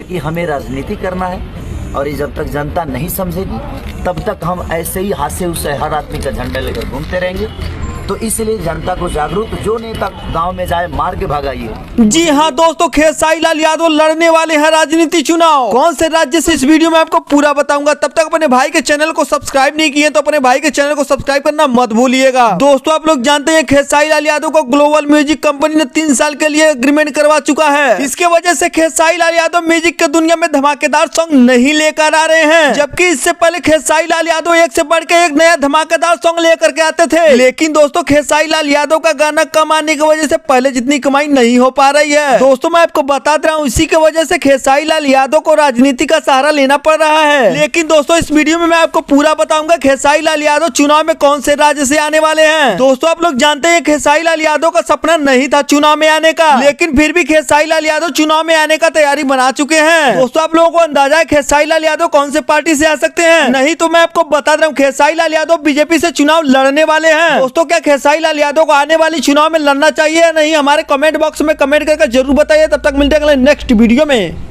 कि हमें राजनीति करना है और ये जब तक जनता नहीं समझेगी तब तक हम ऐसे ही हाथ से उससे हर आदमी का झंडा लेकर घूमते रहेंगे। तो इसलिए जनता को जागरूक, जो नेता गांव में जाए मार के भगाइए। जी हाँ दोस्तों, खेसारी लाल यादव लड़ने वाले हैं राजनीति चुनाव। कौन से राज्य से, इस वीडियो में आपको पूरा बताऊंगा। तब तक अपने भाई के चैनल को सब्सक्राइब नहीं किए तो अपने भाई के चैनल को सब्सक्राइब करना मत भूलिएगा। दोस्तों आप लोग जानते हैं खेसारी लाल यादव को ग्लोबल म्यूजिक कंपनी ने 3 साल के लिए एग्रीमेंट करवा चुका है। इसके वजह से खेसारी लाल यादव म्यूजिक के दुनिया में धमाकेदार सॉन्ग नहीं लेकर आ रहे हैं, जबकि इससे पहले खेसारी लाल यादव एक से बढ़ के एक नया धमाकेदार सॉन्ग लेकर के आते थे। लेकिन दोस्तों खेसारी लाल यादव का गाना कम आने की वजह से पहले जितनी कमाई नहीं हो पा रही है। दोस्तों मैं आपको बताता रहा हूँ, इसी की वजह से खेसारी लाल यादव को राजनीति का सहारा लेना पड़ रहा है। लेकिन दोस्तों इस वीडियो में मैं आपको पूरा बताऊंगा खेसारी लाल यादव चुनाव में कौन से राज्य से आने वाले हैं। दोस्तों आप लोग जानते हैं खेसारी लाल यादव का सपना नहीं था चुनाव में आने का, लेकिन फिर भी खेसारी लाल यादव चुनाव में आने का तैयारी बना चुके हैं। दोस्तों आप लोगों को अंदाजा है खेसारी लाल यादव कौन से पार्टी से आ सकते हैं? नहीं तो मैं आपको बता रहा हूँ, खेसारी लाल यादव बीजेपी से चुनाव लड़ने वाले हैं। दोस्तों क्या खेसारी लाल यादव को आने वाली चुनाव में लड़ना चाहिए या नहीं, हमारे कमेंट बॉक्स में कमेंट करके जरूर बताइए। तब तक मिलते हैं अगले नेक्स्ट वीडियो में।